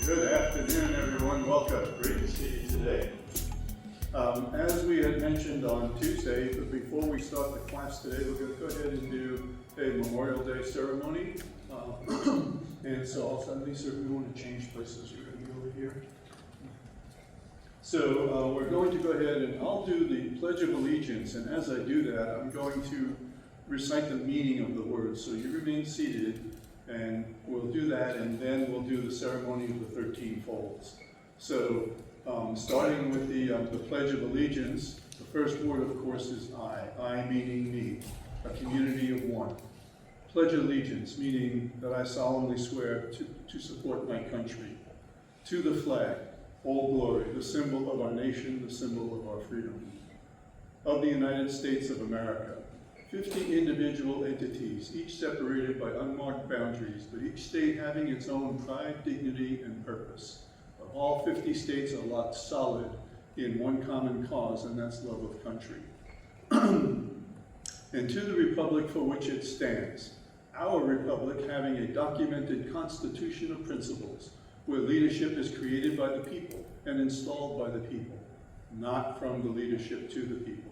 Good afternoon, everyone. Welcome. Great to see you today. As we had mentioned on Tuesday, but before we start the class today, we're going to go ahead and do a Memorial Day ceremony. And so also, Lisa, if we want to change places, you're going to be over here. So we're going to go ahead and I'll do the Pledge of Allegiance. And as I do that, I'm going to recite the meaning of the words. So you remain seated. And we'll do that, and then we'll do the ceremony of the 13 folds. So, starting with the Pledge of Allegiance, the first word, of course, is I. I meaning me, a community of one. Pledge allegiance, meaning that I solemnly swear to support my country. To the flag, all glory, the symbol of our nation, the symbol of our freedom. Of the United States of America. 50 individual entities, each separated by unmarked boundaries, but each state having its own pride, dignity, and purpose. But all 50 states are locked solid in one common cause, and that's love of country. And to the republic for which it stands, our republic having a documented constitution of principles, where leadership is created by the people and installed by the people, not from the leadership to the people.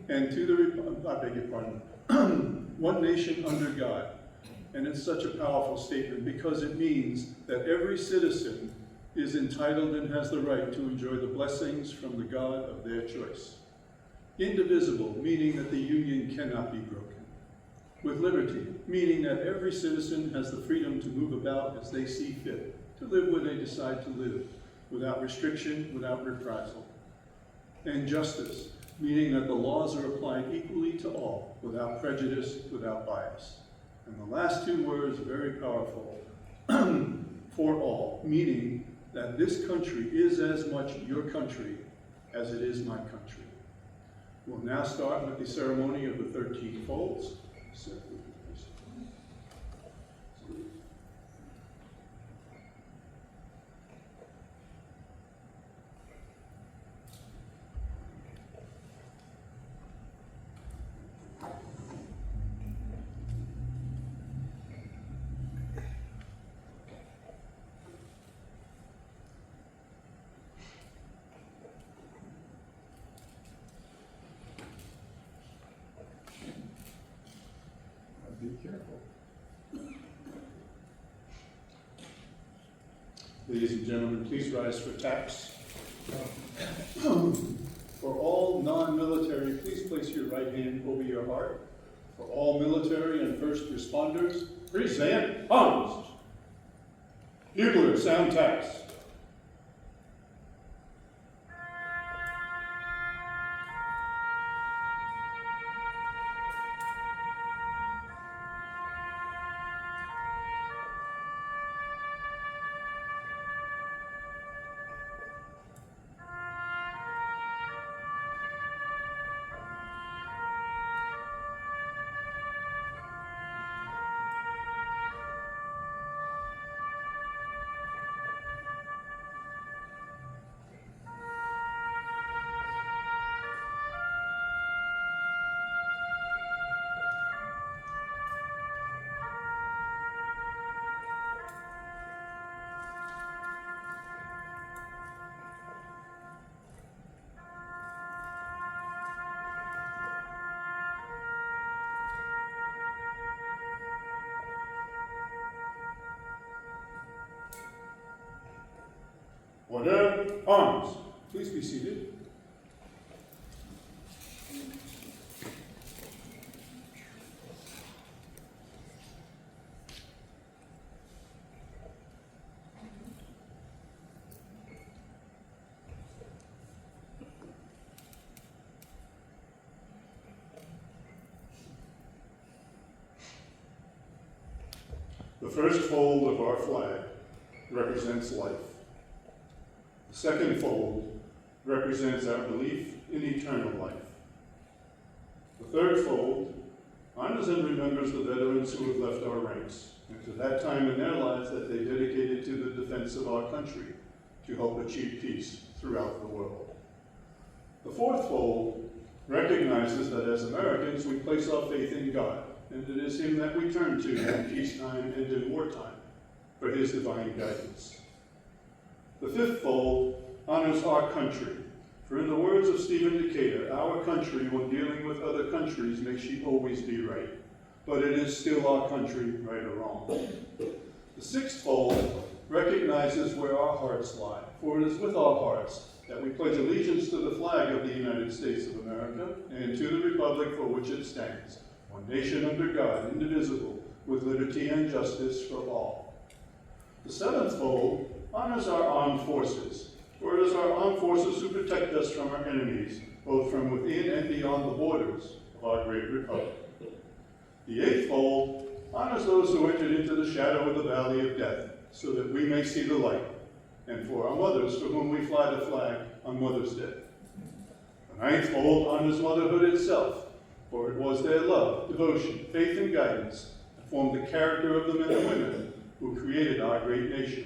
And to the, I beg your pardon, one nation under God. And it's such a powerful statement because it means that every citizen is entitled and has the right to enjoy the blessings from the God of their choice. Indivisible, meaning that the union cannot be broken. With liberty, meaning that every citizen has the freedom to move about as they see fit, to live where they decide to live, without restriction, without reprisal. And justice, meaning that the laws are applied equally to all, without prejudice, without bias. And the last two words are very powerful, for all, meaning that this country is as much your country as it is my country. We'll now start with the ceremony of the 13 folds. Be careful. Ladies and gentlemen, please rise for taps. For all non-military, please place your right hand over your heart. For all military and first responders, present arms. Bugler, sound taps. Order, arms. Please be seated. The first fold of our flag represents life. The second fold represents our belief in eternal life. The third fold honors and remembers the veterans who have left our ranks, and to that time in their lives that they dedicated to the defense of our country to help achieve peace throughout the world. The fourth fold recognizes that as Americans we place our faith in God, and it is Him that we turn to in peacetime and in wartime. for his divine guidance. The fifth fold honors our country, for in the words of Stephen Decatur, our country, when dealing with other countries, may she always be right, but it is still our country, right or wrong. The sixth fold recognizes where our hearts lie, for it is with our hearts that we pledge allegiance to the flag of the United States of America and to the republic for which it stands, one nation under God, indivisible, with liberty and justice for all. The seventh fold honors our armed forces, for it is our armed forces who protect us from our enemies, both from within and beyond the borders of our great republic. The eighth fold honors those who entered into the shadow of the valley of death, so that we may see the light, and for our mothers, for whom we fly the flag on Mother's Day. The ninth fold honors motherhood itself, for it was their love, devotion, faith, and guidance that formed the character of the men and women who created our great nation.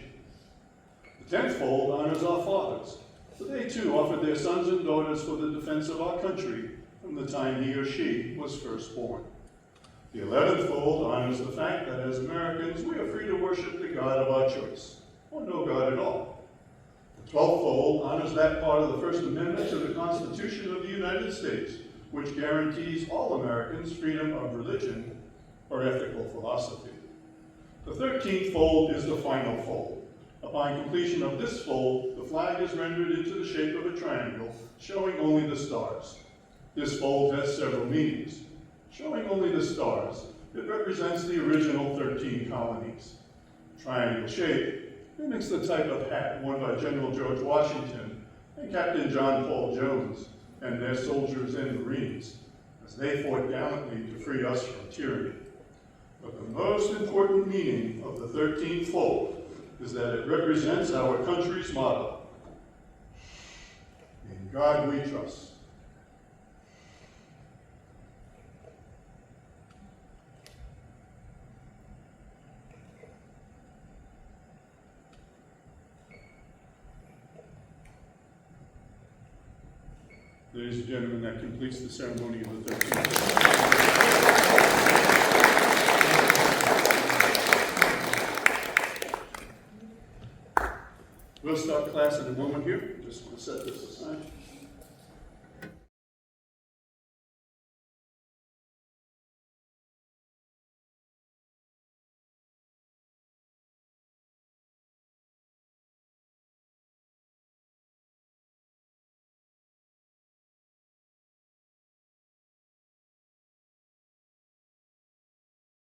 The 10th fold honors our fathers, for they too offered their sons and daughters for the defense of our country from the time he or she was first born. The 11th fold honors the fact that as Americans, we are free to worship the God of our choice, or no God at all. The 12th fold honors that part of the First Amendment to the Constitution of the United States, which guarantees all Americans freedom of religion or ethical philosophy. The 13th fold is the final fold. Upon completion of this fold, the flag is rendered into the shape of a triangle, showing only the stars. This fold has several meanings. Showing only the stars, it represents the original 13 colonies. Triangle shape mimics the type of hat worn by General George Washington and Captain John Paul Jones and their soldiers and Marines, as they fought gallantly to free us from tyranny. But the most important meaning of the 13th fold is that it represents our country's motto: in God we trust. Ladies and gentlemen, that completes the ceremony of the 13th. We'll start class in a moment here. Just want to set this aside.